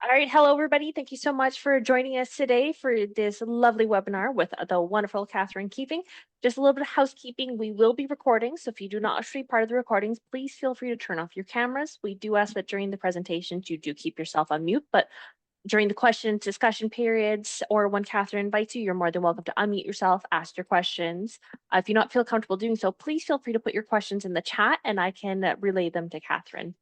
All right. Hello, everybody. Thank you so much for joining us today for this lovely webinar with the wonderful Katherine Keeping. Just a little bit of housekeeping. We will be recording, so if you do not wish to be part of the recordings, please feel free to turn off your cameras. We do ask that during the presentations, you do keep yourself on mute, but during the question discussion periods or when Katherine invites you, you're more than welcome to unmute yourself, ask your questions. If you don't feel comfortable doing so, please feel free to put your questions in the chat and I can relay them to Katherine.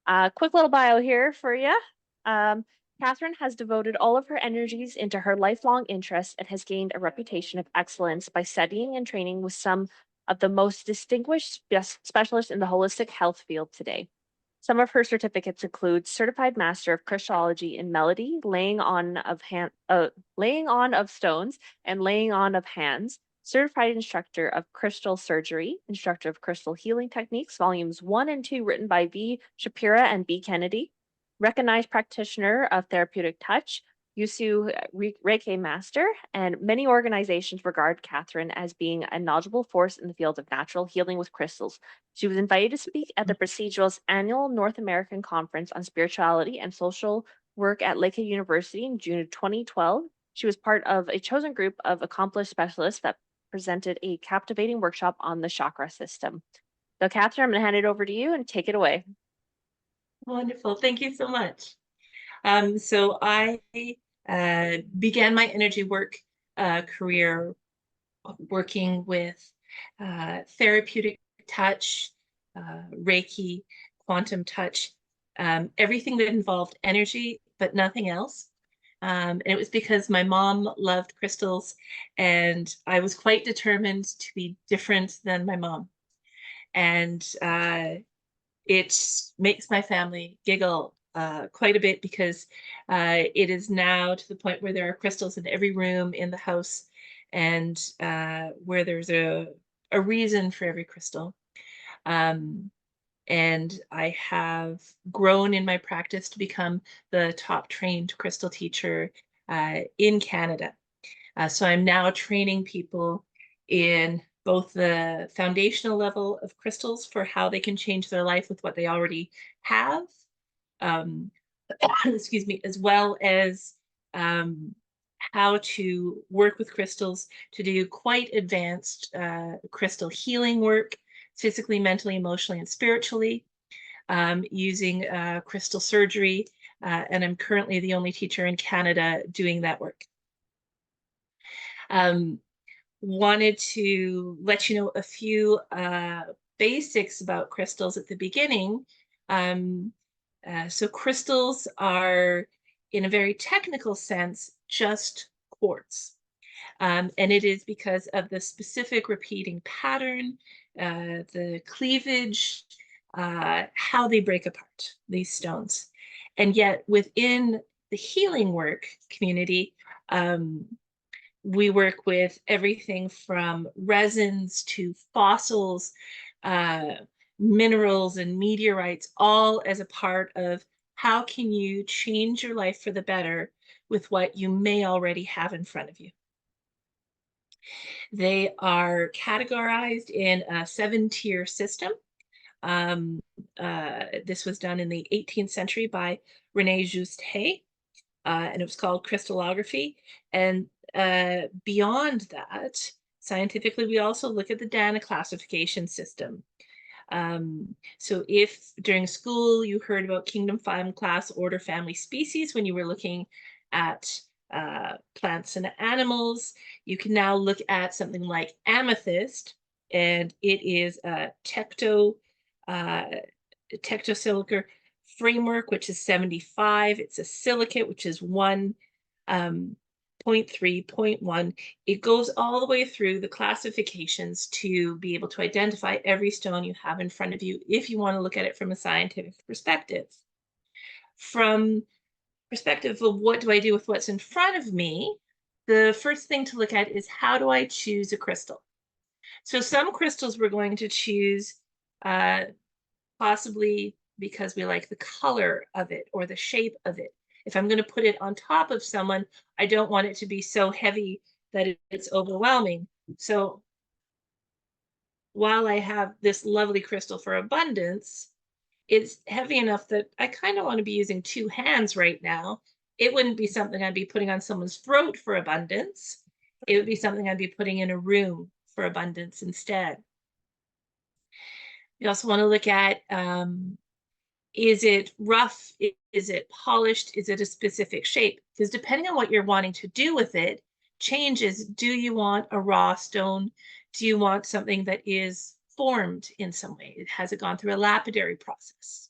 Quick little bio here for you. Katherine has devoted all of her energies into her lifelong interests and has gained a reputation of excellence by studying and training with some of the most distinguished specialists in the holistic health field today. Some of her certificates include Certified Master of Christology in Melody, laying on of stones, and laying on of hands, Certified Instructor of Crystal Surgery, Instructor of Crystal Healing Techniques, Volumes 1 and 2, written by V. Shapira and B. Kennedy, Recognized Practitioner of Therapeutic Touch, Yusu Reiki Master, and many organizations regard Katherine as being a knowledgeable force in the field of natural healing with crystals. She was invited to speak at the prestigious annual North American Conference on Spirituality and Social Work at Lakehead University in June of 2012. She was part of a chosen group of accomplished specialists that presented a captivating workshop on the chakra system. So, Katherine, I'm going to hand it over to you and take it away. Wonderful. Thank you so much. So I began my energy work career working with therapeutic touch, Reiki, quantum touch, everything that involved energy, but nothing else. And it was because my mom loved crystals and I was quite determined to be different than my mom. And it makes my family giggle quite a bit because it is now to the point where there are crystals in every room in the house and where there's a reason for every crystal. And I have grown in my practice to become the top trained crystal teacher in Canada. So I'm now training people in both the foundational level of crystals for how they can change their life with what they already have, excuse me, as well as how to work with crystals to do quite advanced crystal healing work, physically, mentally, emotionally, and spiritually, using crystal surgery. And I'm currently the only teacher in Canada doing that work. Wanted to let you know a few basics about crystals at the beginning. So crystals are, in a very technical sense, just quartz. And it is because of the specific repeating pattern, the cleavage, how they break apart, these stones. And yet within the healing work community, we work with everything from resins to fossils, minerals and meteorites, all as a part of how can you change your life for the better with what you may already have in front of you. They are categorized in a 7-tier system. This was done in the 18th century by Rene Juste, and it was called crystallography. And beyond that, scientifically, we also look at the Dana classification system. So if during school you heard about kingdom, family, class, order, family, species, when you were looking at plants and animals, you can now look at something like amethyst, and it is a tectosilicar framework, which is 75. It's a silicate, which is 1, 0.3, 0.1. It goes all the way through the classifications to be able to identify every stone you have in front of you if you want to look at it from a scientific perspective. From perspective of what do I do with what's in front of me, the first thing to look at is how do I choose a crystal? So some crystals we're going to choose possibly because we like the color of it or the shape of it. If I'm going to put it on top of someone, I don't want it to be so heavy that it's overwhelming. So while I have this lovely crystal for abundance, It's heavy enough that I kind of want to be using two hands right now. It wouldn't be something I'd be putting on someone's throat for abundance. It would be something I'd be putting in a room for abundance instead. You also want to look at, is it rough? Is it polished? Is it a specific shape? Because depending on what you're wanting to do with it, changes. Do you want a raw stone? Do you want something that is formed in some way? Has it gone through a lapidary process?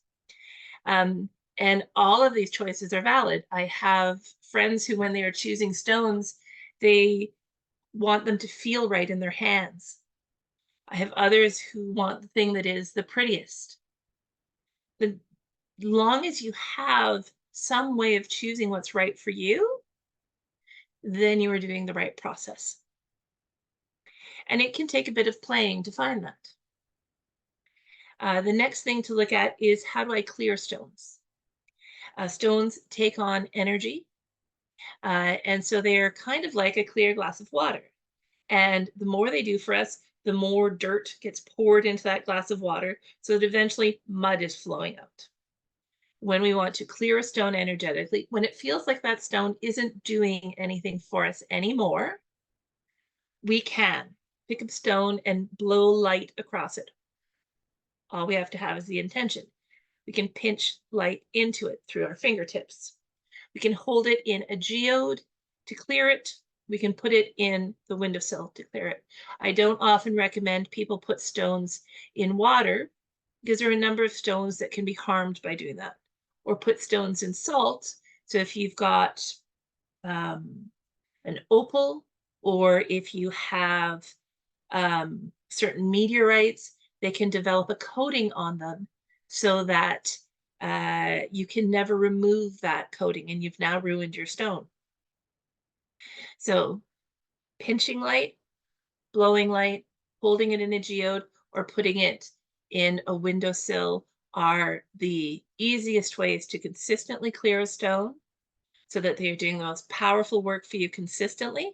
Um, and all of these choices are valid. I have friends who, when they are choosing stones, they want them to feel right in their hands. I have others who want the thing that is the prettiest. The long as you have some way of choosing what's right for you, then you are doing the right process. And it can take a bit of playing to find that. The next thing to look at is, how do I clear stones? Stones take on energy, and so they're kind of like a clear glass of water. And the more they do for us, the more dirt gets poured into that glass of water, so that eventually mud is flowing out. When we want to clear a stone energetically, when it feels like that stone isn't doing anything for us anymore, we can pick up stone and blow light across it. All we have to have is the intention. We can pinch light into it through our fingertips. We can hold it in a geode to clear it. We can put it in the windowsill to clear it. I don't often recommend people put stones in water, because there are a number of stones that can be harmed by doing that. Or put stones in salt. So if you've got an opal, or if you have certain meteorites, they can develop a coating on them so that you can never remove that coating, and you've now ruined your stone. So pinching light, blowing light, holding it in a geode, or putting it in a windowsill are the easiest ways to consistently clear a stone, so that they're doing the most powerful work for you consistently.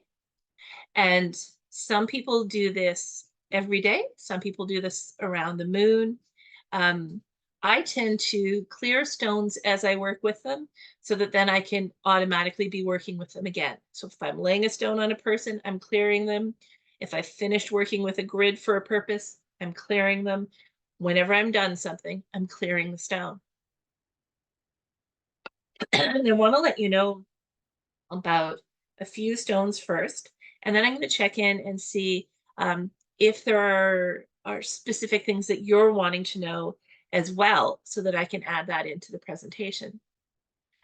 And some people do this every day. Some people do this around the moon. Um, I tend to clear stones as I work with them, so that then I can automatically be working with them again. So if I'm laying a stone on a person, I'm clearing them. If I've finished working with a grid for a purpose, I'm clearing them. Whenever I'm done something, I'm clearing the stone. And I want to let you know about a few stones first, and then I'm going to check in and see if there are specific things that you're wanting to know as well, so that I can add that into the presentation.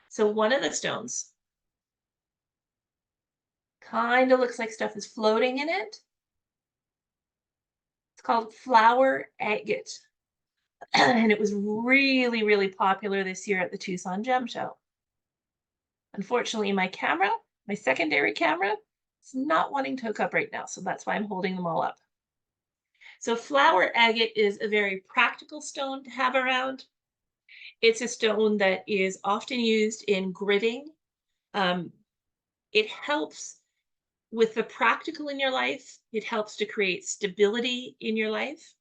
So one of the stones kind of looks like stuff is floating in it. It's called flower agate. And it was really, really popular this year at the Tucson Gem Show. Unfortunately, my secondary camera, is not wanting to hook up right now, so that's why I'm holding them all up. So flower agate is a very practical stone to have around. It's a stone that is often used in gridding. Um, it helps with the practical in your life. It helps to create stability in your life.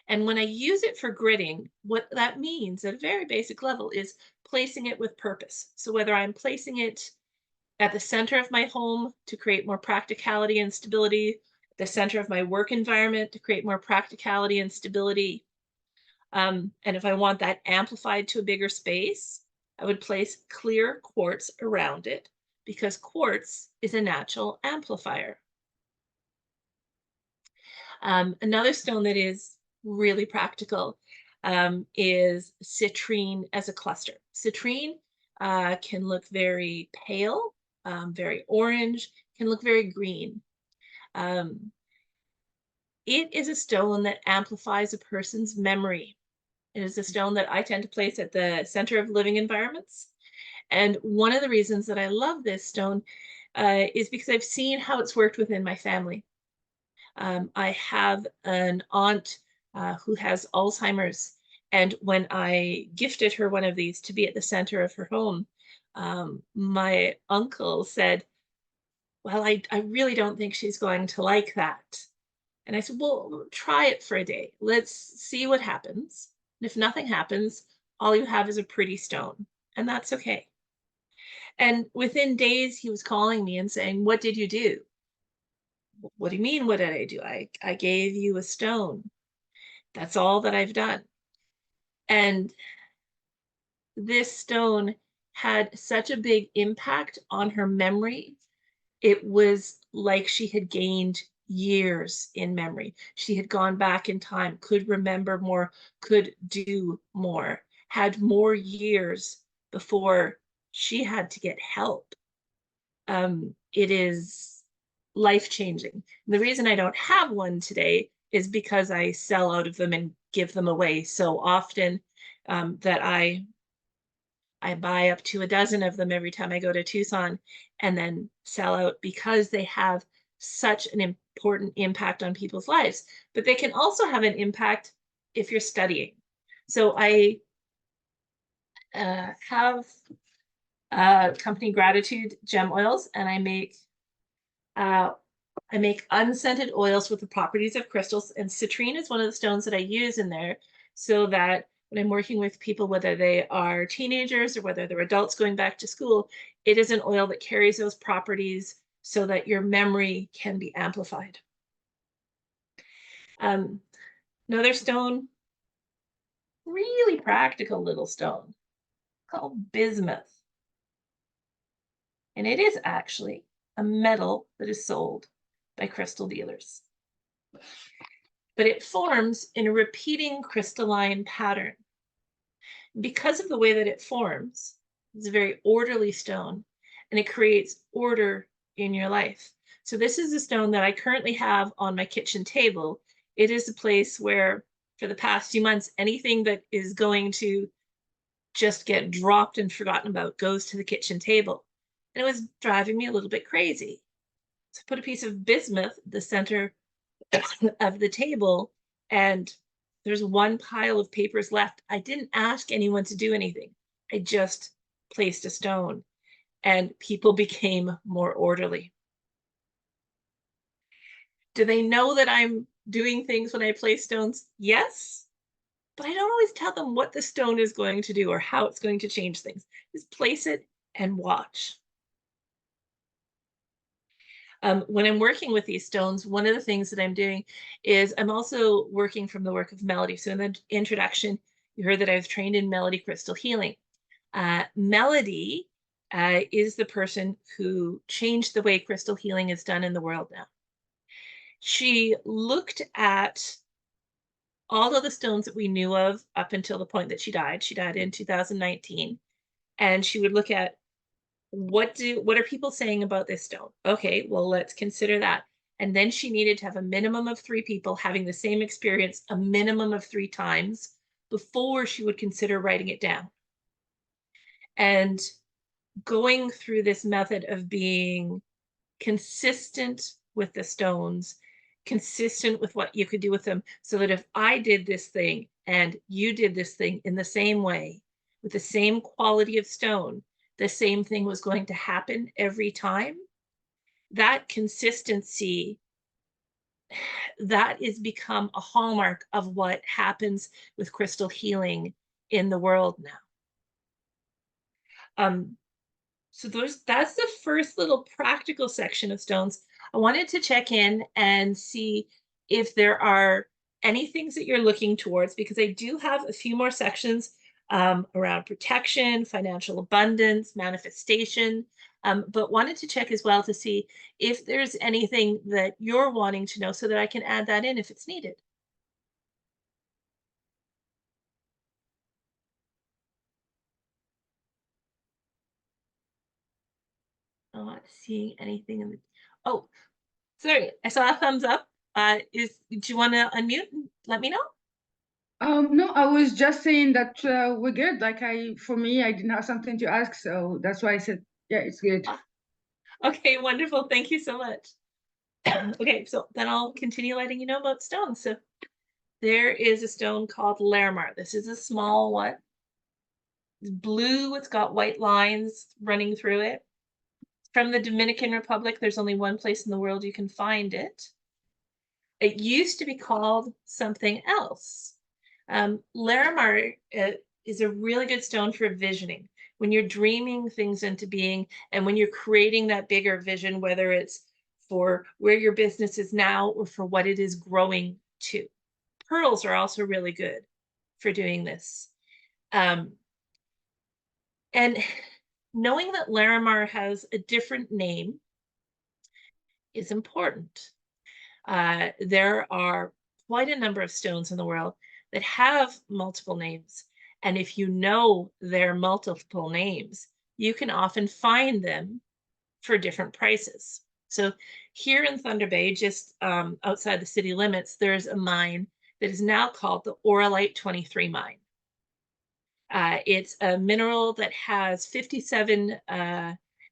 And when I use it for gridding, what that means at a very basic level is placing it with purpose. So whether I'm placing it at the center of my home to create more practicality and stability, at the center of my work environment to create more practicality and stability, and if I want that amplified to a bigger space, I would place clear quartz around it, because quartz is a natural amplifier. Another stone that is really practical is citrine as a cluster. Citrine can look very pale, very orange, can look very green. Um, it is a stone that amplifies a person's memory. It is a stone that I tend to place at the center of living environments. And one of the reasons that I love this stone is because I've seen how it's worked within my family. I have an aunt who has Alzheimer's, and when I gifted her one of these to be at the center of her home, my uncle said, well, I really don't think she's going to like that. And I said, well, try it for a day. Let's see what happens. And if nothing happens, all you have is a pretty stone, and that's okay. And within days, he was calling me and saying, "What did you do?" "What do you mean, what did I do?" I gave you a stone. That's all that I've done. And this stone had such a big impact on her memory. It was like she had gained years in memory. She had gone back in time, could remember more, could do more, had more years before she had to get help. It is life changing. The reason I don't have one today is because I sell out of them and give them away so often, that I buy up to a dozen of them every time I go to Tucson and then sell out because they have such an important impact on people's lives. But they can also have an impact if you're studying. So I have company Gratitude Gem Oils, and uh, I make unscented oils with the properties of crystals, and citrine is one of the stones that I use in there, so that when I'm working with people, whether they are teenagers or whether they're adults going back to school, it is an oil that carries those properties so that your memory can be amplified. Um, Another stone, really practical little stone called bismuth. And it is actually a metal that is sold by crystal dealers. But it forms in a repeating crystalline pattern. Because of the way that it forms, it's a very orderly stone, and it creates order in your life. So this is a stone that I currently have on my kitchen table. It is a place where, for the past few months, anything that is going to just get dropped and forgotten about goes to the kitchen table. And it was driving me a little bit crazy. So I put a piece of bismuth at the center of the table, and there's one pile of papers left. I didn't ask anyone to do anything. I just placed a stone, and people became more orderly. Do they know that I'm doing things when I place stones? Yes, but I don't always tell them what the stone is going to do or how it's going to change things. Just place it and watch. When I'm working with these stones, one of the things that I'm doing is I'm also working from the work of Melody. So in the introduction, you heard that I was trained in Melody Crystal Healing. Melody is the person who changed the way crystal healing is done in the world now. She looked at all of the stones that we knew of up until the point that she died. She died in 2019. And she would look at, what are people saying about this stone? Okay, well, let's consider that. And then she needed to have a minimum of 3 people having the same experience a minimum of 3 times before she would consider writing it down. And going through this method of being consistent with the stones, consistent with what you could do with them, so that if I did this thing and you did this thing in the same way, with the same quality of stone, the same thing was going to happen every time. That consistency, that is become a hallmark of what happens with crystal healing in the world now. Um, So that's the first little practical section of stones. I wanted to check in and see if there are any things that you're looking towards, because I do have a few more sections around protection, financial abundance, manifestation, but wanted to check as well to see if there's anything that you're wanting to know so that I can add that in if it's needed. Not seeing anything in the, oh, sorry, I saw a thumbs up. Do you want to unmute and let me know? No, I was just saying that we're good. For me, I didn't have something to ask, so that's why I said, yeah, it's good. Ah, okay, wonderful. Thank you so much. Okay, so then I'll continue letting you know about stones. So there is a stone called Larimar. This is a small one. It's blue. It's got white lines running through it. From the Dominican Republic. There's only one place in the world you can find it. It used to be called something else. Larimar is a really good stone for visioning. When you're dreaming things into being, and when you're creating that bigger vision, whether it's for where your business is now or for what it is growing to. Pearls are also really good for doing this. And knowing that Larimar has a different name is important. There are quite a number of stones in the world that have multiple names. And if you know their multiple names, you can often find them for different prices. So here in Thunder Bay, just outside the city limits, there's a mine that is now called the Oralite 23 mine. It's a mineral that has 57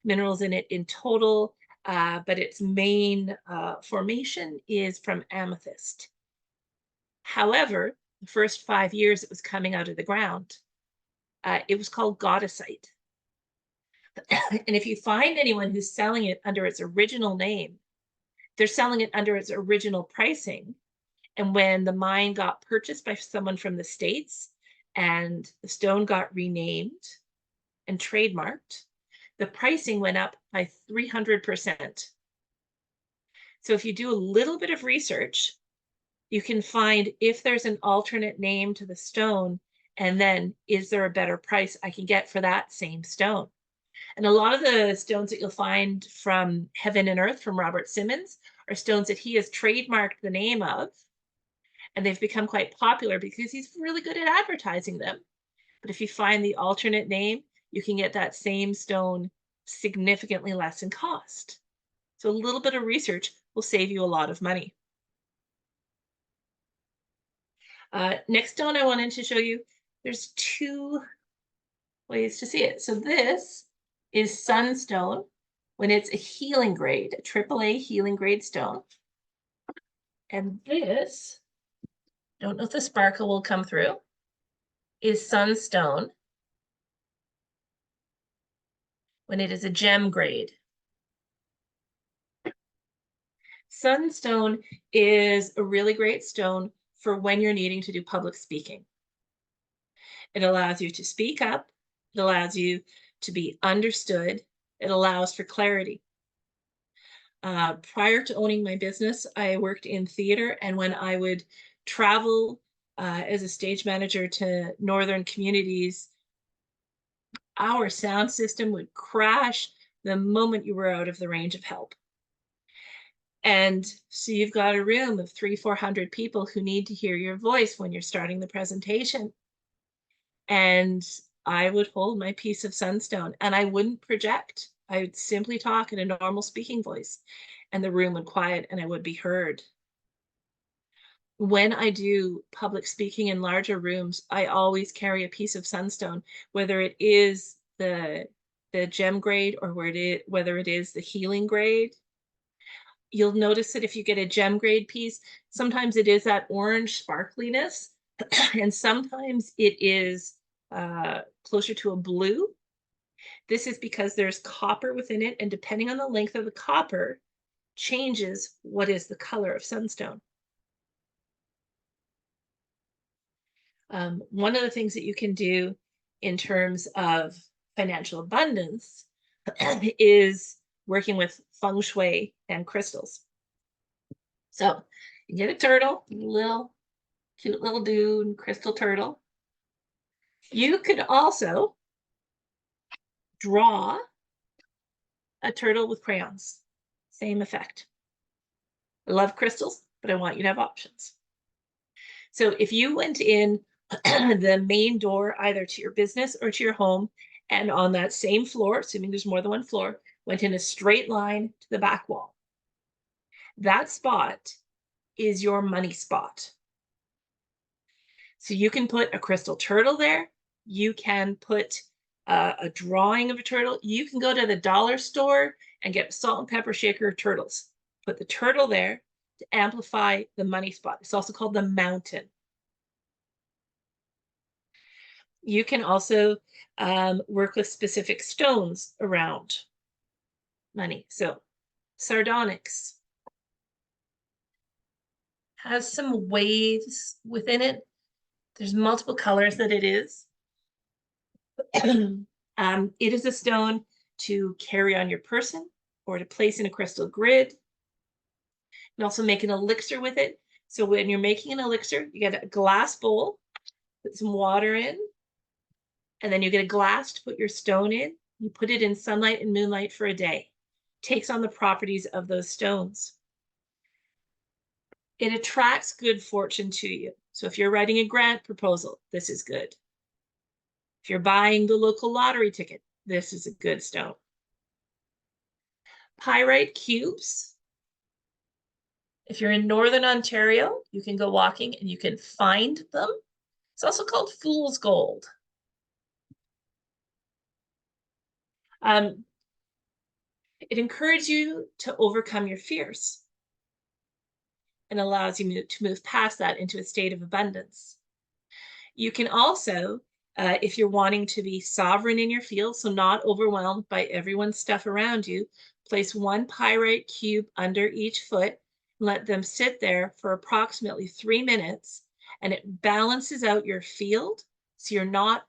minerals in it in total, but its main formation is from amethyst. However, the first 5 years it was coming out of the ground, it was called goddessite. And if you find anyone who's selling it under its original name, they're selling it under its original pricing. And when the mine got purchased by someone from the States and the stone got renamed and trademarked, the pricing went up by 300%. So if you do a little bit of research, you can find if there's an alternate name to the stone, and then is there a better price I can get for that same stone? And a lot of the stones that you'll find from Heaven and Earth from Robert Simmons are stones that he has trademarked the name of, and they've become quite popular because he's really good at advertising them. But if you find the alternate name, you can get that same stone significantly less in cost. So a little bit of research will save you a lot of money. Next stone I wanted to show you, there's two ways to see it. So this is sunstone when it's a healing grade, a AAA healing grade stone. And this, don't know if the sparkle will come through, is sunstone when it is a gem grade. Sunstone is a really great stone for when you're needing to do public speaking. It allows you to speak up. It allows you to be understood. It allows for clarity. Prior to owning my business, I worked in theater, and when I would travel as a stage manager to northern communities, our sound system would crash the moment you were out of the range of help. And so you've got a room of 300-400 people who need to hear your voice when you're starting the presentation. And I would hold my piece of sunstone and I wouldn't project. I would simply talk in a normal speaking voice, and the room would quiet and I would be heard. When I do public speaking in larger rooms, I always carry a piece of sunstone, whether it is the gem grade or whether it is the healing grade. You'll notice that if you get a gem grade piece, sometimes it is that orange sparkliness, and sometimes it is closer to a blue. This is because there's copper within it, and depending on the length of the copper, changes what is the color of sunstone. One of the things that you can do in terms of financial abundance is working with feng shui and crystals. So you get a turtle, little cute little dude, crystal turtle. You could also draw a turtle with crayons. Same effect. I love crystals, but I want you to have options. So if you went in the main door, either to your business or to your home, and on that same floor, assuming there's more than one floor, went in a straight line to the back wall, that spot is your money spot. So you can put a crystal turtle there. You can put a drawing of a turtle. You can go to the dollar store and get salt and pepper shaker turtles. Put the turtle there to amplify the money spot. It's also called the mountain. You can also work with specific stones around money. So sardonyx has some waves within it. There's multiple colors that it is. It is a stone to carry on your person or to place in a crystal grid. You can also make an elixir with it. So when you're making an elixir, you get a glass bowl, put some water in, and then you get a glass to put your stone in. You put it in sunlight and moonlight for a day. It takes on the properties of those stones. It attracts good fortune to you. So if you're writing a grant proposal, this is good. If you're buying the local lottery ticket, this is a good stone. Pyrite cubes. If you're in Northern Ontario, you can go walking and you can find them. It's also called fool's gold. It encourages you to overcome your fears and allows you to move past that into a state of abundance. You can also, if you're wanting to be sovereign in your field, so not overwhelmed by everyone's stuff around you, place one pyrite cube under each foot, and let them sit there for approximately 3 minutes, and it balances out your field so you don't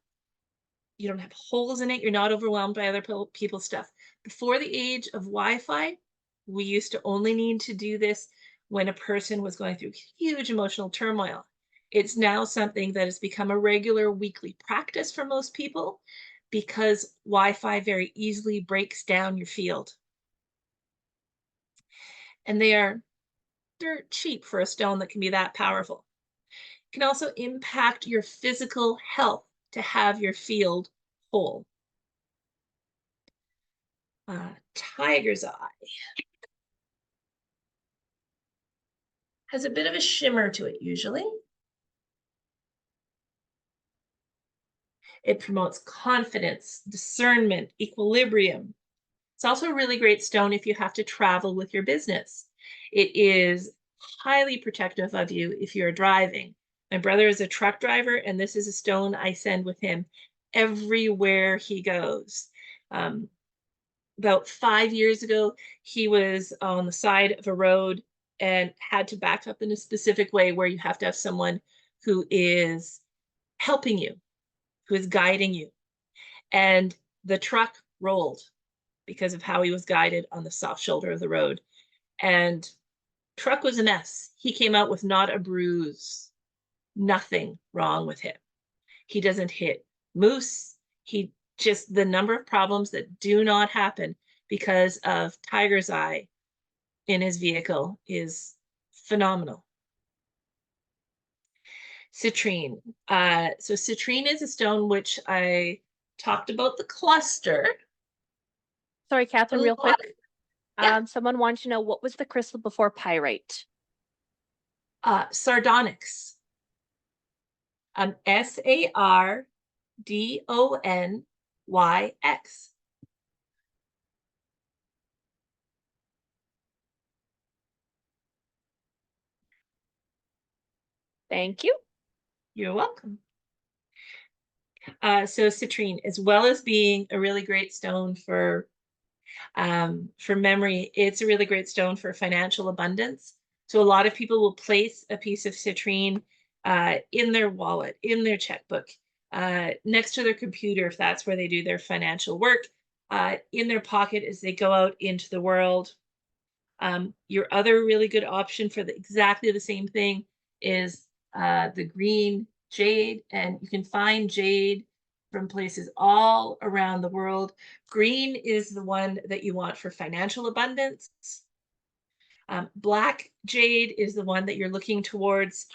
have holes in it, you're not overwhelmed by other people's stuff. Before the age of Wi-Fi, we used to only need to do this when a person was going through huge emotional turmoil. It's now something that has become a regular weekly practice for most people because Wi-Fi very easily breaks down your field. And they're dirt cheap for a stone that can be that powerful. It can also impact your physical health to have your field whole. Tiger's eye has a bit of a shimmer to it usually. It promotes confidence, discernment, equilibrium. It's also a really great stone if you have to travel with your business. It is highly protective of you if you're driving. My brother is a truck driver, and this is a stone I send with him everywhere he goes. About 5 years ago, he was on the side of a road and had to back up in a specific way where you have to have someone who is helping you, who is guiding you. And the truck rolled because of how he was guided on the soft shoulder of the road. And truck was a mess. He came out with not a bruise, nothing wrong with him. He doesn't hit moose. He just, the number of problems that do not happen because of tiger's eye in his vehicle is phenomenal. Citrine. So citrine is a stone which I talked about the cluster. Sorry, Catherine, real quick. Yeah. Someone wants to know, what was the crystal before pyrite? Sardonyx. SARDONYX. Thank you. You're welcome. So citrine, as well as being a really great stone for memory, it's a really great stone for financial abundance. So a lot of people will place a piece of citrine in their wallet, in their checkbook, next to their computer, if that's where they do their financial work, in their pocket as they go out into the world. Your other really good option for exactly the same thing is the green jade, and you can find jade from places all around the world. Green is the one that you want for financial abundance. Black jade is the one that you're looking towards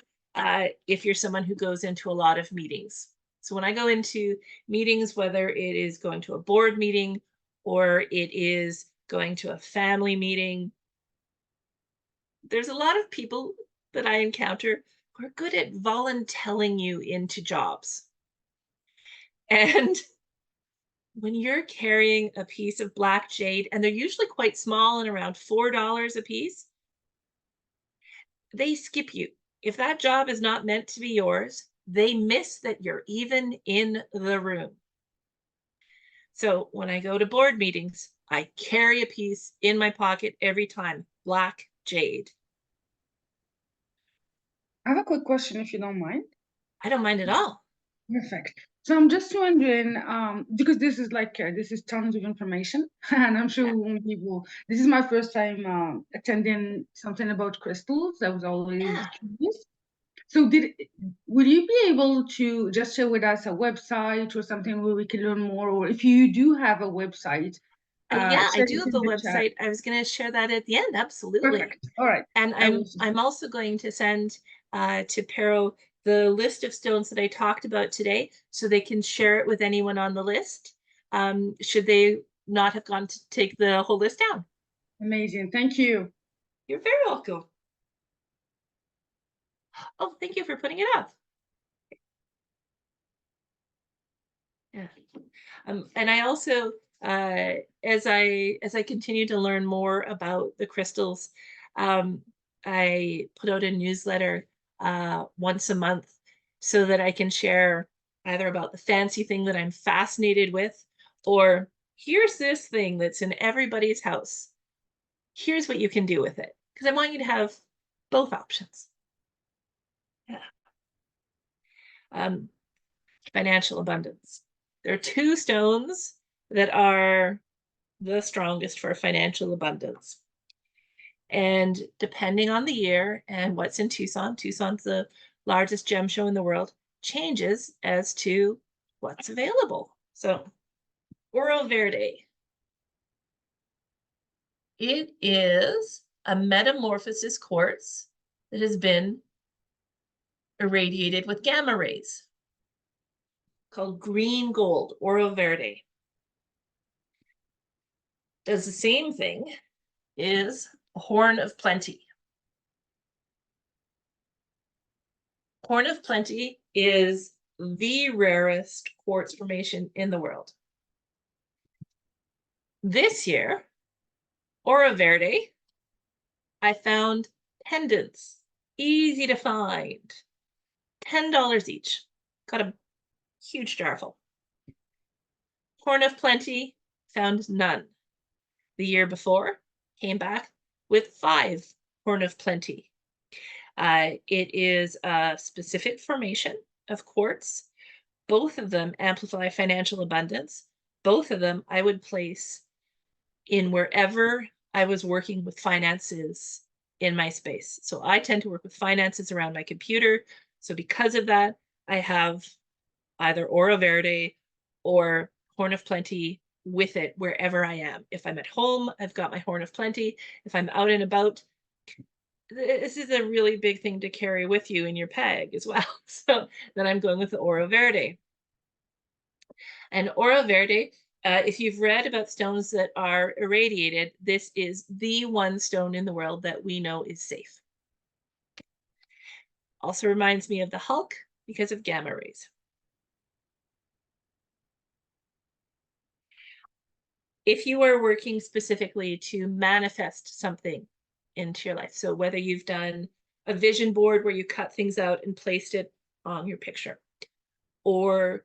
if you're someone who goes into a lot of meetings. So when I go into meetings, whether it is going to a board meeting or it is going to a family meeting, there's a lot of people that I encounter who are good at volunteering you into jobs. And when you're carrying a piece of black jade, and they're usually quite small and around $4 a piece, they skip you. If that job is not meant to be yours, they miss that you're even in the room. So when I go to board meetings, I carry a piece in my pocket every time, black jade. I have a quick question, if you don't mind. I don't mind at all. Perfect. So I'm just wondering, because this is this is tons of information, and I'm sure people. This is my first time attending something about crystals. I was always Yeah. curious. So would you be able to just share with us a website or something where we can learn more? Or if you do have a website, Yeah, I share do it have in a the chat. website. I was going to share that at the end. Absolutely. Perfect. All right. And I will. I'm also going to send to Pero the list of stones that I talked about today so they can share it with anyone on the list, should they not have gone to take the whole list down. Amazing. Thank you. You're very welcome. Oh, thank you for putting it up. Yeah. And I also, as I continue to learn more about the crystals, um, I put out a newsletter once a month so that I can share either about the fancy thing that I'm fascinated with, or here's this thing that's in everybody's house. Here's what you can do with it. Because I want you to have both options. Yeah. Um, Financial abundance. There are two stones that are the strongest for financial abundance. And depending on the year and what's in Tucson, Tucson's the largest gem show in the world, changes as to what's available. So, Oro Verde. It is a metamorphosis quartz that has been irradiated with gamma rays, called green gold, Oro Verde. Does the same thing, is a horn of plenty. Horn of Plenty is the rarest quartz formation in the world. This year, Oro Verde, I found pendants, easy to find, $10 each. Got a huge jar full. Horn of Plenty, found none. The year before, came back with 5 Horn of Plenty. It is a specific formation of quartz. Both of them amplify financial abundance. Both of them I would place in wherever I was working with finances in my space. So I tend to work with finances around my computer. So because of that, I have either Oro Verde or Horn of Plenty with it wherever I am. If I'm at home, I've got my Horn of Plenty. If I'm out and about, this is a really big thing to carry with you in your bag as well. So then I'm going with the Oro Verde. And Oro Verde, if you've read about stones that are irradiated, this is the one stone in the world that we know is safe. Also reminds me of the Hulk because of gamma rays. If you are working specifically to manifest something into your life, so whether you've done a vision board where you cut things out and placed it on your picture, or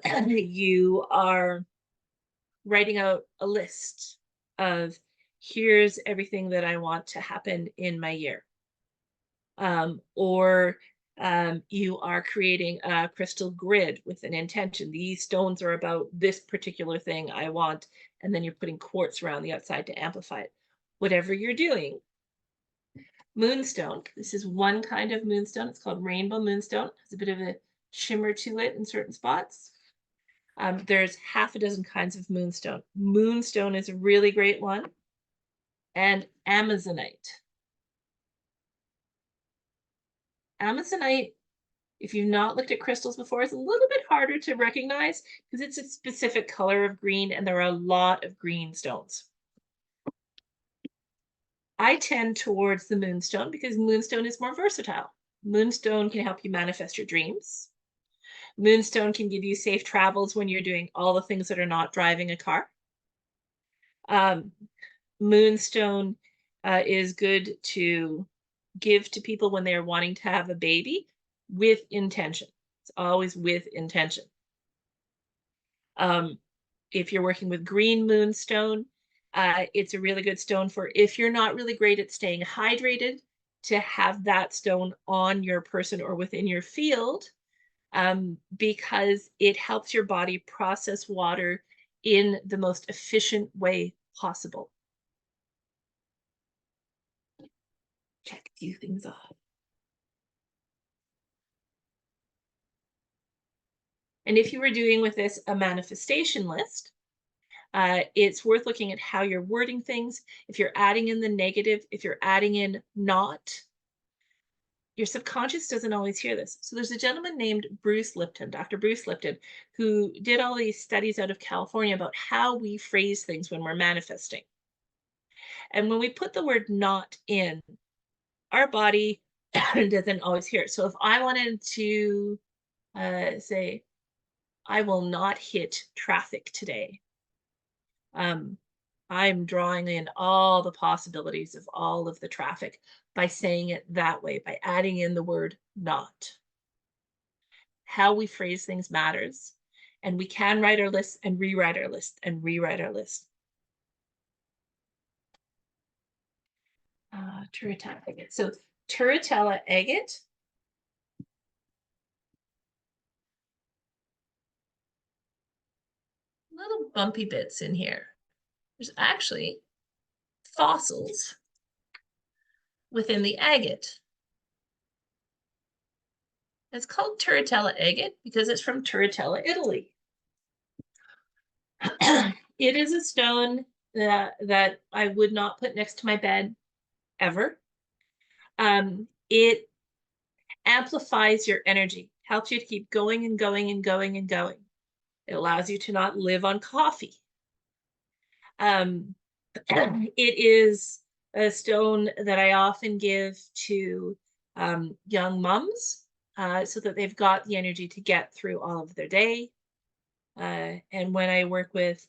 you are writing out a list of here's everything that I want to happen in my year. Or you are creating a crystal grid with an intention. These stones are about this particular thing I want, and then you're putting quartz around the outside to amplify it. Whatever you're doing. Moonstone. This is one kind of moonstone. It's called rainbow moonstone. It has a bit of a shimmer to it in certain spots. There's half a dozen kinds of moonstone. Moonstone is a really great one. And Amazonite. Amazonite, if you've not looked at crystals before, is a little bit harder to recognize because it's a specific color of green and there are a lot of green stones. I tend towards the moonstone because moonstone is more versatile. Moonstone can help you manifest your dreams. Moonstone can give you safe travels when you're doing all the things that are not driving a car. Moonstone is good to give to people when they're wanting to have a baby with intention. It's always with intention. If you're working with green moonstone, it's a really good stone for if you're not really great at staying hydrated, to have that stone on your person or within your field because it helps your body process water in the most efficient way possible. Check a few things off. And if you were doing with this a manifestation list, it's worth looking at how you're wording things. If you're adding in the negative, if you're adding in not, your subconscious doesn't always hear this. So there's a gentleman named Bruce Lipton, Dr. Bruce Lipton, who did all these studies out of California about how we phrase things when we're manifesting. And when we put the word not in, our body doesn't always hear it. So if I wanted to say, I will not hit traffic today, I'm drawing in all the possibilities of all of the traffic by saying it that way, by adding in the word not. How we phrase things matters. And we can write our list and rewrite our list and rewrite our list. Turritella agate. So Turritella agate. Little bumpy bits in here. There's actually fossils within the agate. It's called Turritella agate because it's from Turritella, Italy. It is a stone that I would not put next to my bed ever. It amplifies your energy, helps you to keep going and going and going and going. It allows you to not live on coffee. It is a stone that I often give to young mums so that they've got the energy to get through all of their day. And when I work with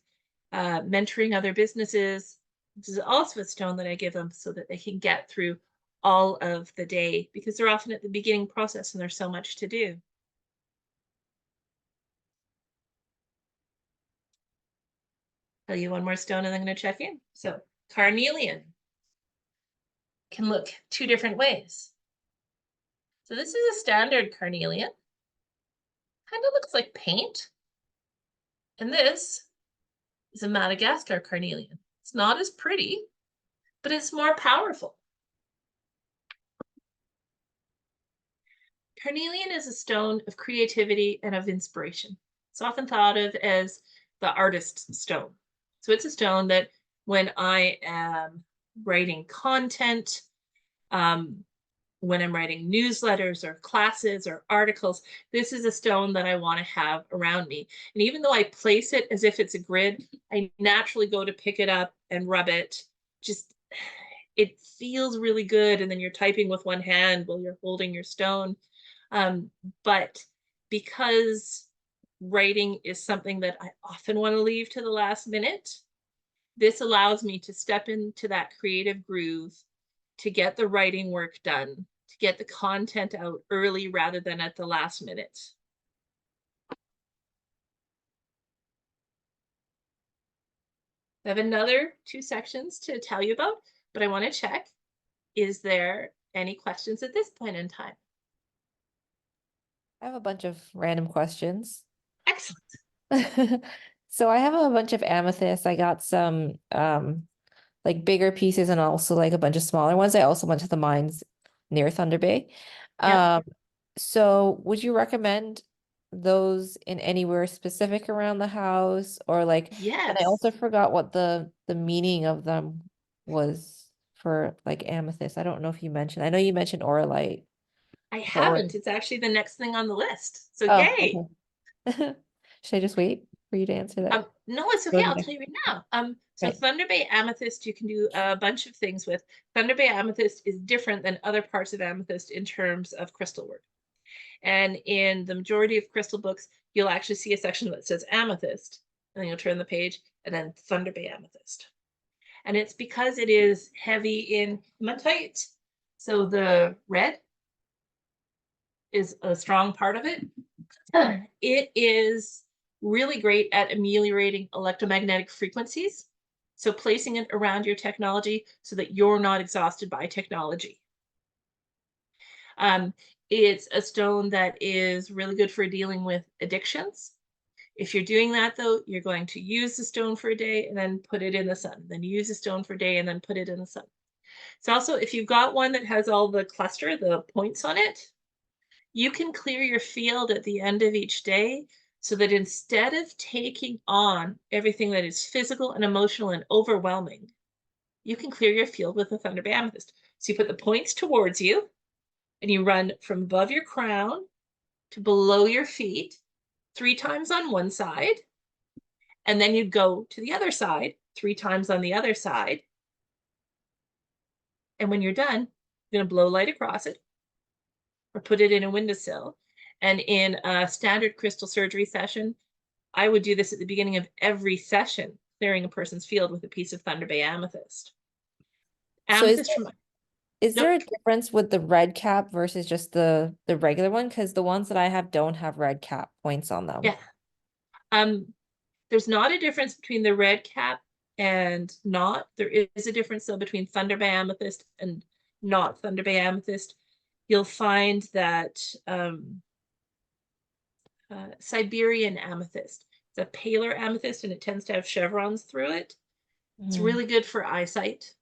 mentoring other businesses, this is also a stone that I give them so that they can get through all of the day, because they're often at the beginning process and there's so much to do. Tell you one more stone and I'm going to check in. So carnelian can look two different ways. So this is a standard carnelian. Kind of looks like paint. And this is a Madagascar carnelian. It's not as pretty, but it's more powerful. Carnelian is a stone of creativity and of inspiration. It's often thought of as the artist's stone. So it's a stone that when I am writing content, when I'm writing newsletters or classes or articles, this is a stone that I want to have around me. And even though I place it as if it's a grid, I naturally go to pick it up and rub it. Just, it feels really good. And then you're typing with one hand while you're holding your stone. But because writing is something that I often want to leave to the last minute, this allows me to step into that creative groove, to get the writing work done, to get the content out early rather than at the last minute. I have another 2 sections to tell you about, but I want to check, is there any questions at this point in time? I have a bunch of random questions. Excellent. So I have a bunch of amethyst. I got some like bigger pieces and also like a bunch of smaller ones. I also went to the mines near Thunder Bay. Yeah. So would you recommend those in anywhere specific around the house, or like, and I Yes. also forgot what the meaning of them was for like amethyst. I don't know if you mentioned. I know you mentioned orlite. I for or- haven't. It's actually the next thing on the list. So Oh, yay. okay. Should I just wait for you to answer that? No, it's okay. Go to I'll the tell you right now. So Okay. Thunder Bay amethyst, you can do a bunch of things with. Thunder Bay amethyst is different than other parts of amethyst in terms of crystal work. And in the majority of crystal books, you'll actually see a section that says amethyst, and then you'll turn the page, and then Thunder Bay amethyst. And it's because it is heavy in hematite. So the red is a strong part of it. It is really great at ameliorating electromagnetic frequencies. So placing it around your technology so that you're not exhausted by technology. It's a stone that is really good for dealing with addictions. If you're doing that though, you're going to use the stone for a day and then put it in the sun. Then use the stone for a day and then put it in the sun. So also, if you've got one that has all the cluster, the points on it, you can clear your field at the end of each day so that instead of taking on everything that is physical and emotional and overwhelming, you can clear your field with the Thunder Bay Amethyst. So you put the points towards you and you run from above your crown to below your feet 3 times on one side. And then you go to the other side 3 times on the other side. And when you're done, you're going to blow light across it or put it in a windowsill. And in a standard crystal surgery session, I would do this at the beginning of every session, clearing a person's field with a piece of Thunder Bay amethyst. So Amethyst from is there a Nope. difference with the red cap versus just the regular one? Because the ones that I have don't have red cap points on them. Yeah. There's not a difference between the red cap and not. There is a difference though between Thunder Bay amethyst and not Thunder Bay amethyst. You'll find that Siberian amethyst, it's a paler amethyst and it tends to have chevrons through it. It's really good for eyesight,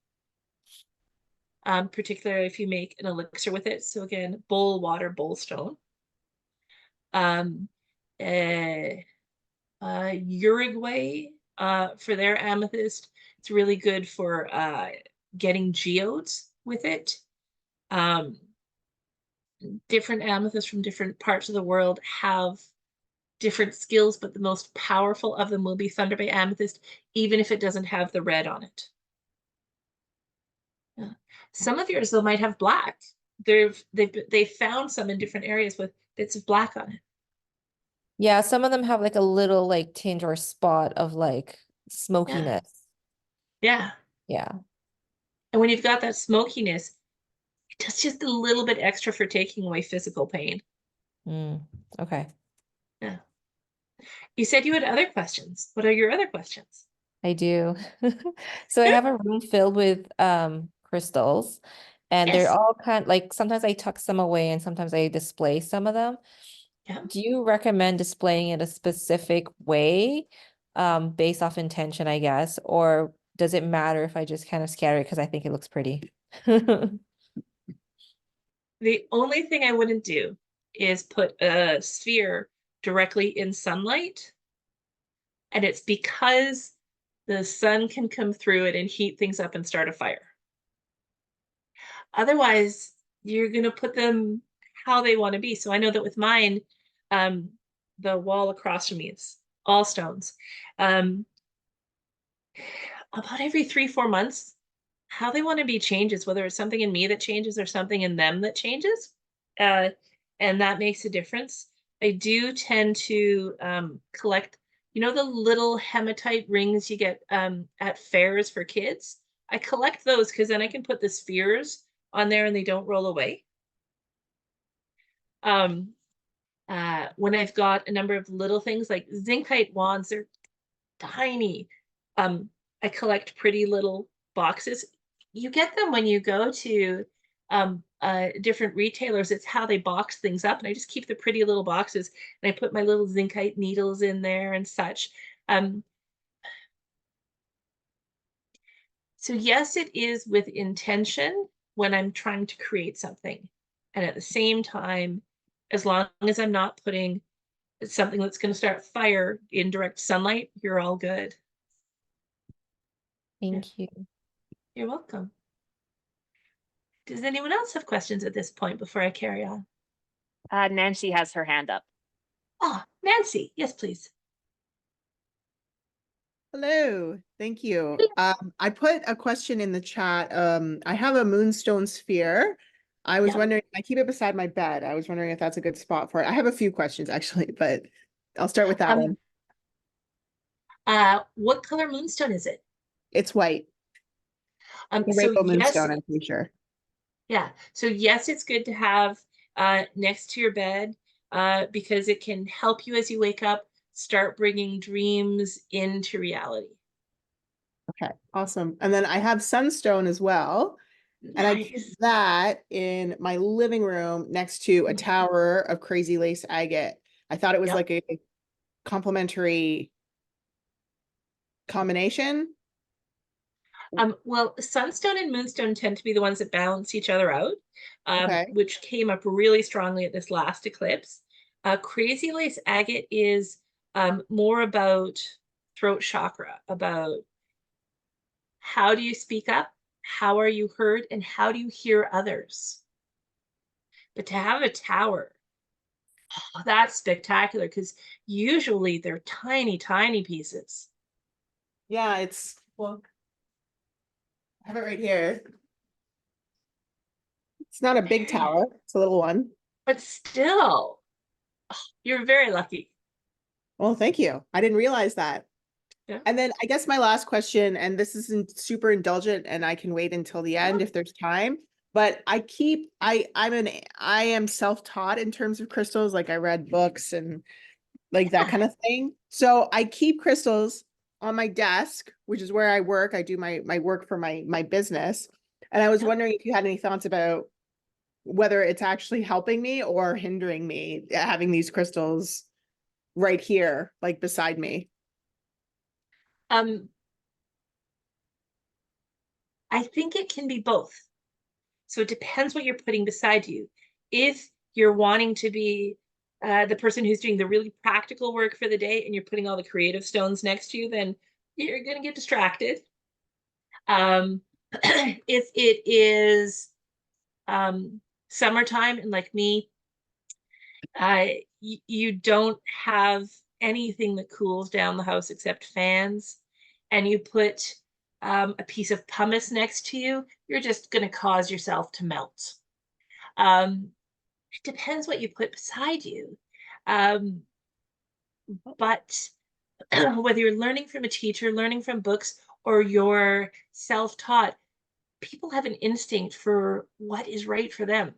particularly if you make an elixir with it. So again, bowl water, bowl stone. Uruguay for their amethyst, it's really good for getting geodes with it. Different amethysts from different parts of the world have different skills, but the most powerful of them will be Thunder Bay amethyst, even if it doesn't have the red on it. Yeah. Some of yours though might have black. They've found some in different areas with bits of black on it. Yeah, some of them have like a little like tinge or spot of like smokiness. Yeah. Yeah. And when you've got that smokiness, it does just a little bit extra for taking away physical pain. Okay. Yeah. You said you had other questions. What are your other questions? I do. So I have a room filled with crystals and they're Yes. all kind like sometimes I tuck some away and sometimes I display some of them. Yeah. Do you recommend displaying it a specific way based off intention, I guess, or does it matter if I just kind of scatter it because I think it looks pretty? The only thing I wouldn't do is put a sphere directly in sunlight. And it's because the sun can come through it and heat things up and start a fire. Otherwise, you're going to put them how they want to be. So I know that with mine, the wall across from me is all stones. About every 3-4 months, how they want to be changes, whether it's something in me that changes or something in them that changes. And that makes a difference. I do tend to collect, you know, the little hematite rings you get at fairs for kids. I collect those because then I can put the spheres on there and they don't roll away. When I've got a number of little things like zincite wands, they're tiny. I collect pretty little boxes. You get them when you go to different retailers. It's how they box things up. And I just keep the pretty little boxes and I put my little zincite needles in there and such. So yes, it is with intention when I'm trying to create something. And at the same time, as long as I'm not putting something that's going to start fire in direct sunlight, you're all good. Thank you. You're welcome. Does anyone else have questions at this point before I carry on? Nancy has her hand up. Oh, Nancy, yes, please. Hello, thank you. I put a question in the chat. I have a moonstone sphere. I was Yeah. wondering, I keep it beside my bed. I was wondering if that's a good spot for it. I have a few questions actually, but I'll start with that one. What color moonstone is it? It's white. The So rainbow yes, moonstone, I'm pretty sure. yeah. So yes, it's good to have next to your bed because it can help you as you wake up, start bringing dreams into reality. Okay, awesome. And then I have sunstone as well. And I keep Nice. that in my living room next to a Mhm. tower of crazy lace agate. I thought it was Yep. like a complementary combination. Well, sunstone and moonstone tend to be the ones that balance each other out, Okay. which came up really strongly at this last eclipse. Crazy lace agate is more about throat chakra, about how do you speak up, how are you heard, and how do you hear others. But to have a tower, oh, that's spectacular because usually they're tiny, tiny pieces. Yeah, it's well, I have it right here. It's not a big tower, it's a little one. But still, you're very lucky. Well, thank you. I didn't realize that. Yeah. And then I guess my last question, and this isn't super indulgent, and I can wait until the end if there's time. But I am self-taught in terms of crystals. Like I read books and like that kind of thing. So I keep crystals on my desk, which is where I work. I do my work for my business. And I was Yeah. wondering if you had any thoughts about whether it's actually helping me or hindering me having these crystals right here, like beside me. Um, I think it can be both. So it depends what you're putting beside you. If you're wanting to be the person who's doing the really practical work for the day and you're putting all the creative stones next to you, then you're going to get distracted. If it is summertime and like me, you don't have anything that cools down the house except fans, and you put a piece of pumice next to you, you're just going to cause yourself to melt. It depends what you put beside you. Um, but whether you're learning from a teacher, learning from books, or you're self-taught, people have an instinct for what is right for them.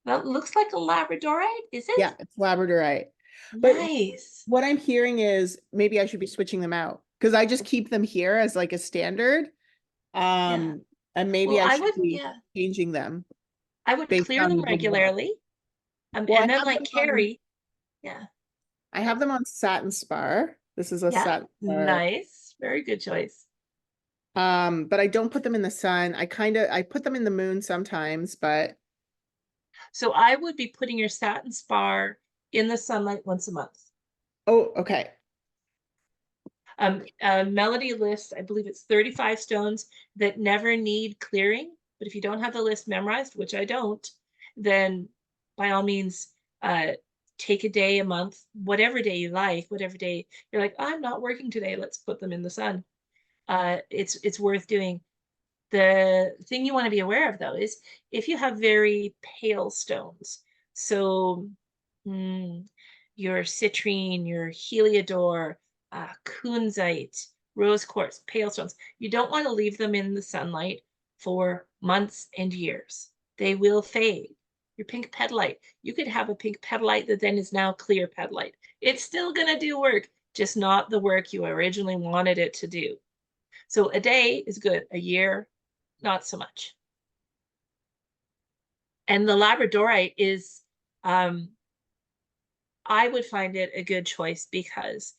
Well, it looks like a Labradorite, is it? Yeah, it's Labradorite. But Nice. what I'm hearing is maybe I should be switching them out because I just keep them here as like a standard. Yeah. And maybe Well, I I should would, be yeah, changing them I would based clear on them the book. regularly. Well, And then like Carrie, yeah, I have them on satin spar. This is a yeah, satin spar. nice. Very good choice. But I don't put them in the sun. I put them in the moon sometimes, but So I would be putting your satin spar in the sunlight once a month. oh, okay. Melody lists, I believe it's 35 stones that never need clearing. But if you don't have the list memorized, which I don't, then by all means, take a day, a month, whatever day you like, whatever day you're like, I'm not working today, let's put them in the sun. It's worth doing. The thing you want to be aware of though is if you have very pale stones, so your citrine, your heliodor, kunzite, rose quartz, pale stones, you don't want to leave them in the sunlight for months and years. They will fade. Your pink petalite, you could have a pink petalite that then is now clear petalite. It's still going to do work, just not the work you originally wanted it to do. So a day is good, a year, not so much. And the Labradorite is, I would find it a good choice because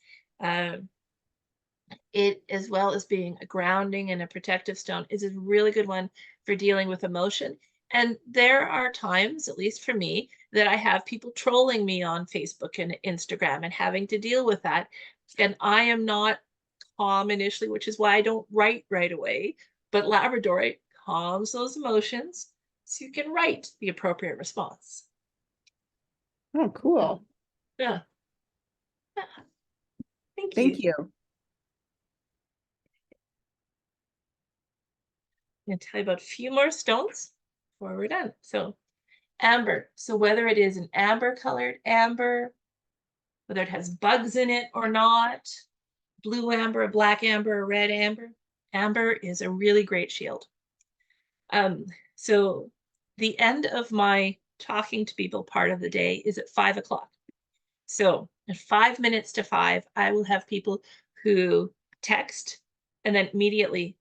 it, as well as being a grounding and a protective stone, is a really good one for dealing with emotion. And there are times, at least for me, that I have people trolling me on Facebook and Instagram and having to deal with that. And I am not calm initially, which is why I don't write right away. But Labradorite calms those emotions so you can write the appropriate response. Oh, cool. Yeah. Yeah. Thank Thank you. you. I'm going to tell you about a few more stones before we're done. So amber. So whether it is an amber colored amber, whether it has bugs in it or not, blue amber, a black amber, a red amber, amber is a really great shield. So the end of my talking to people part of the day is at 5 o'clock. So at 5 minutes to 5, I will have people who text and then immediately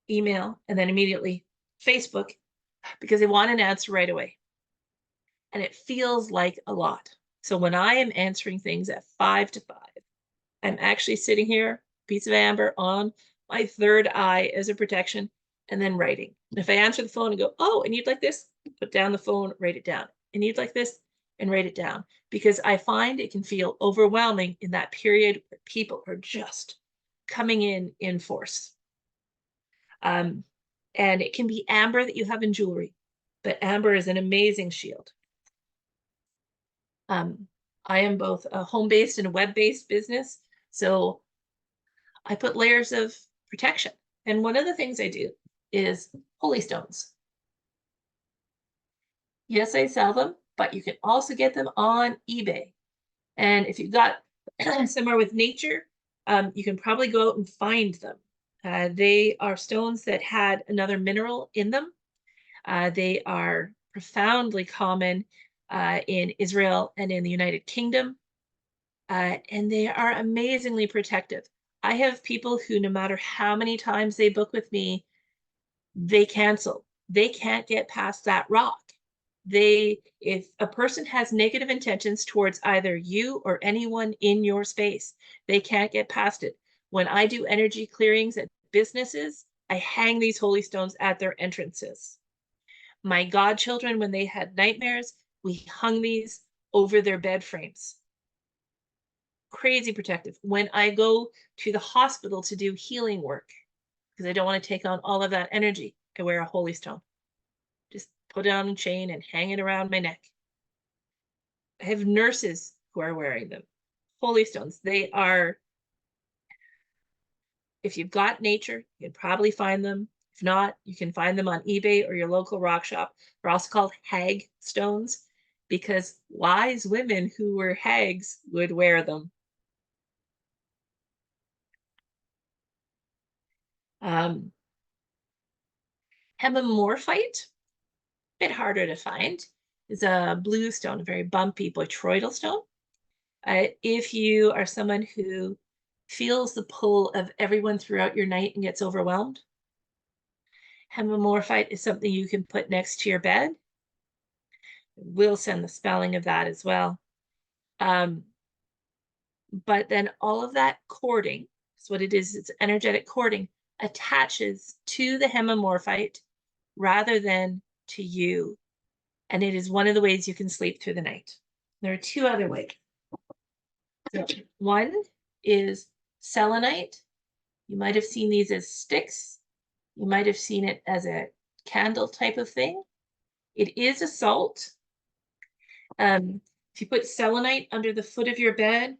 email and then immediately Facebook because they want an answer right away. And it feels like a lot. So when I am answering things at 5 to 5, I'm actually sitting here, piece of amber on my third eye as a protection, and then writing. And if I answer the phone and go, oh, and you'd like this, put down the phone, write it down. And you'd like this, and write it down. Because I find it can feel overwhelming in that period where people are just coming in force. And it can be amber that you have in jewelry, but amber is an amazing shield. I am both a home-based and a web-based business, so I put layers of protection. And one of the things I do is holy stones. Yes, I sell them, but you can also get them on eBay. And if you've got somewhere with nature, you can probably go out and find them. They are stones that had another mineral in them. They are profoundly common in Israel and in the United Kingdom. And they are amazingly protective. I have people who, no matter how many times they book with me, they cancel. They can't get past that rock. If a person has negative intentions towards either you or anyone in your space, they can't get past it. When I do energy clearings at businesses, I hang these holy stones at their entrances. My godchildren, when they had nightmares, we hung these over their bed frames. Crazy protective. When I go to the hospital to do healing work, because I don't want to take on all of that energy, I wear a holy stone. Just put it on a chain and hang it around my neck. I have nurses who are wearing them. Holy stones. They are, if you've got nature, you can probably find them. If not, you can find them on eBay or your local rock shop. They're also called hag stones because wise women who were hags would wear them. Hemimorphite, bit harder to find, is a blue stone, a very bumpy botryoidal stone. If you are someone who feels the pull of everyone throughout your night and gets overwhelmed, hemimorphite is something you can put next to your bed. We'll send the spelling of that as well. But then all of that cording, that's what it is, it's energetic cording, attaches to the hemimorphite rather than to you. And it is one of the ways you can sleep through the night. There are two other ways. So one is selenite. You might have seen these as sticks. You might have seen it as a candle type of thing. It is a salt. If you put selenite under the foot of your bed,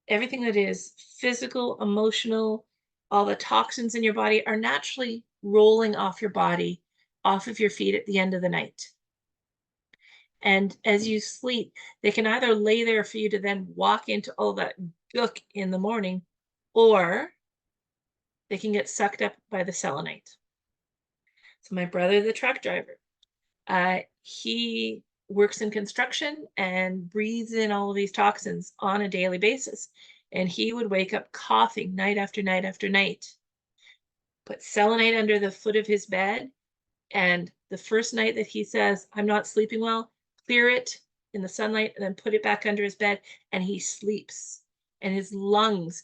everything that is physical, emotional, all the toxins in your body are naturally rolling off your body, off of your feet at the end of the night. And as you sleep, they can either lay there for you to then walk into all that gook in the morning, or they can get sucked up by the selenite. So my brother, the truck driver, he works in construction and breathes in all of these toxins on a daily basis. And he would wake up coughing night after night after night. Put selenite under the foot of his bed. And the first night that he says, I'm not sleeping well, clear it in the sunlight and then put it back under his bed, and he sleeps. And his lungs,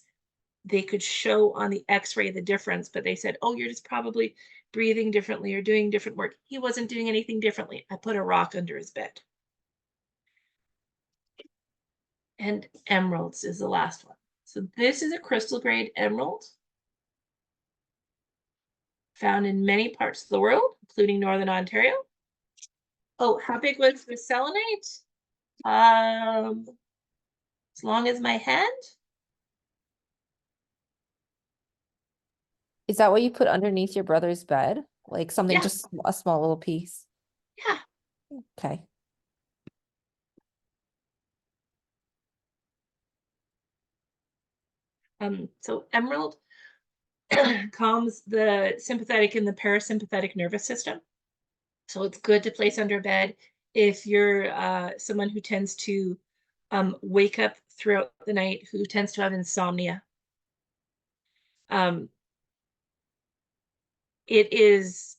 they could show on the x-ray the difference, but they said, oh, you're just probably breathing differently or doing different work. He wasn't doing anything differently. I put a rock under his bed. And emeralds is the last one. So this is a crystal grade emerald found in many parts of the world, including Northern Ontario. Oh, how big was the selenite? As long as my hand. Is that what you put underneath your brother's bed? Like something, Yeah. just a small little piece? Yeah. Okay. So emerald calms the sympathetic and the parasympathetic nervous system. So it's good to place under bed if you're someone who tends to wake up throughout the night, who tends to have insomnia. It is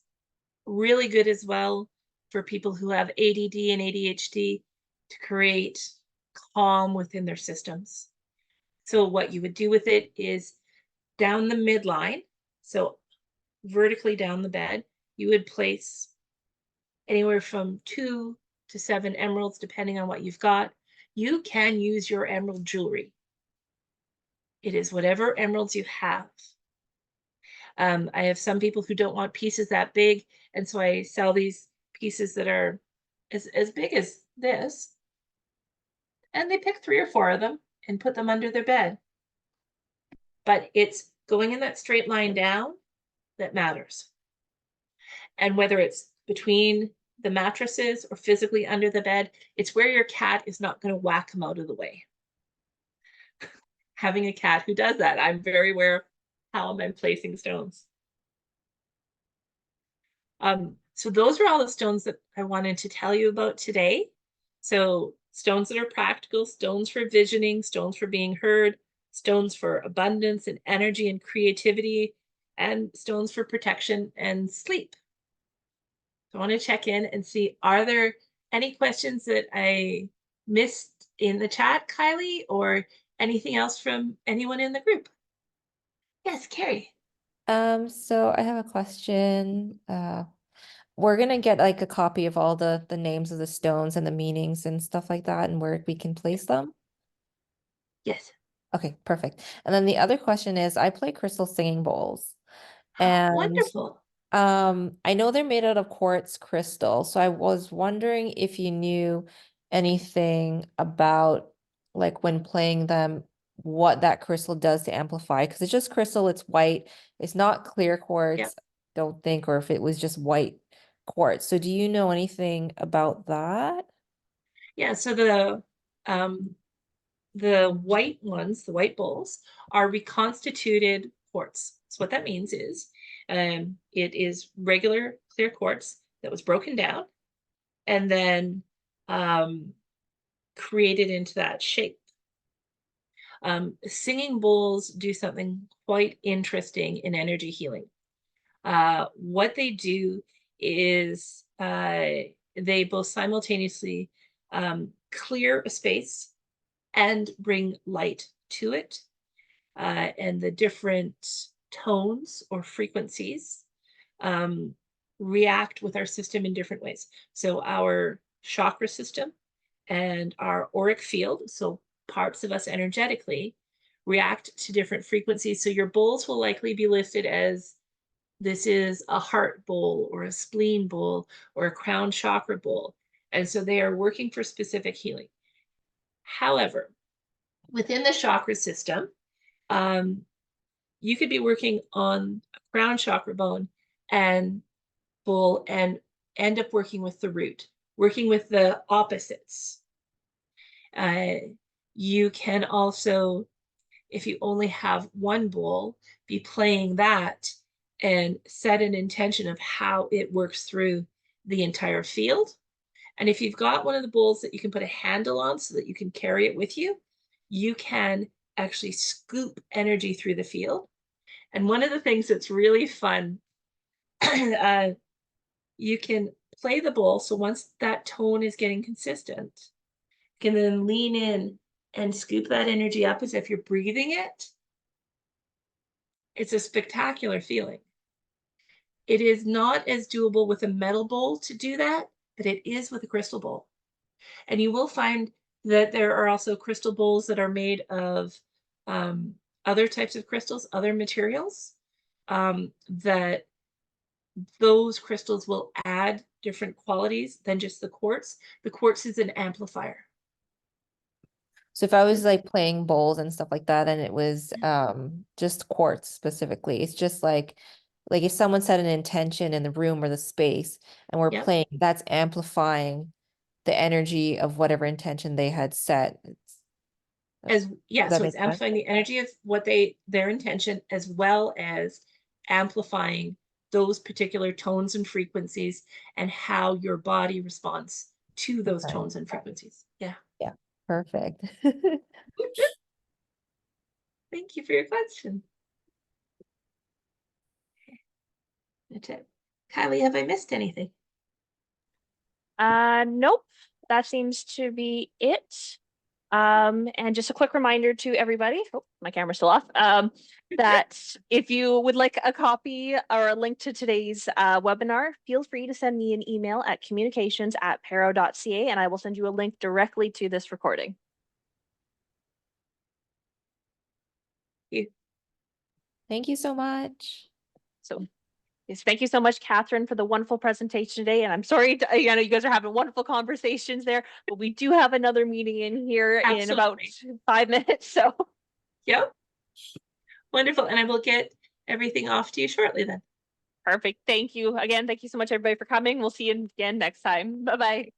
really good as well for people who have ADD and ADHD to create calm within their systems. So what you would do with it is down the midline, so vertically down the bed, you would place anywhere from 2 to 7 emeralds, depending on what you've got. You can use your emerald jewelry. It is whatever emeralds you have. I have some people who don't want pieces that big, and so I sell these pieces that are as big as this, and they pick 3 or 4 of them and put them under their bed. But it's going in that straight line down that matters. And whether it's between the mattresses or physically under the bed, it's where your cat is not going to whack them out of the way. Having a cat who does that, I'm very aware of how I'm placing stones. So those are all the stones that I wanted to tell you about today. So stones that are practical, stones for visioning, stones for being heard, stones for abundance and energy and creativity, and stones for protection and sleep. So I want to check in and see, are there any questions that I missed in the chat, Kylie, or anything else from anyone in the group? Yes, Carrie. So I have a question. We're gonna get like a copy of all the names of the stones and the meanings and stuff like that, and where we can place them. Yes. Okay, perfect. And then the other question is, I play crystal singing bowls, and Wonderful. I know they're made out of quartz crystal, so I was wondering if you knew anything about, like, when playing them, what that crystal does to amplify, because it's just crystal, it's white, it's not clear quartz, Yep. don't think, or if it was just white quartz. So do you know anything about that? Yeah, so the white ones, the white bowls, are reconstituted quartz. So what that means is it is regular clear quartz that was broken down and then created into that shape. Singing bowls do something quite interesting in energy healing. What they do is they both simultaneously clear a space and bring light to it. And the different tones or frequencies react with our system in different ways. So our chakra system and our auric field, so parts of us energetically, react to different frequencies. So your bowls will likely be listed as this is a heart bowl or a spleen bowl or a crown chakra bowl. And so they are working for specific healing. However, within the chakra system, you could be working on a crown chakra bone and bowl and end up working with the root, working with the opposites. You can also, if you only have one bowl, be playing that and set an intention of how it works through the entire field. And if you've got one of the bowls that you can put a handle on so that you can carry it with you, you can actually scoop energy through the field. And one of the things that's really fun, you can play the bowl. So once that tone is getting consistent, you can then lean in and scoop that energy up as if you're breathing it. It's a spectacular feeling. It is not as doable with a metal bowl to do that, but it is with a crystal bowl. And you will find that there are also crystal bowls that are made of other types of crystals, other materials, that those crystals will add different qualities than just the quartz. The quartz is an amplifier. So if I was like playing bowls and stuff like that, and it was just quartz specifically, it's just like if someone set an intention in the room or the space and we're Yep. playing, that's amplifying the energy of whatever intention they had set. As yeah, Does that so make it's sense? amplifying the energy of what their intention, as well as amplifying those particular tones and frequencies and how your body responds to those Okay. tones and frequencies. Yeah. Yeah, perfect. Thank you for your question. That's it. Kylie, have I missed anything? Nope, that seems to be it. And just a quick reminder to everybody, oh, my camera's still off, that if you would like a copy or a link to today's webinar, feel free to send me an email at communications@pero.ca and I will send you a link directly to this recording. Thank you so much. So yes, thank you so much, Catherine, for the wonderful presentation today. And I'm sorry, I know you guys are having wonderful conversations there, but we do have another meeting in here in about Absolutely. 5 minutes. So Yep. Wonderful. And I will get everything off to you shortly then. perfect. Thank you again. Thank you so much, everybody, for coming. We'll see you again next time. Bye-bye.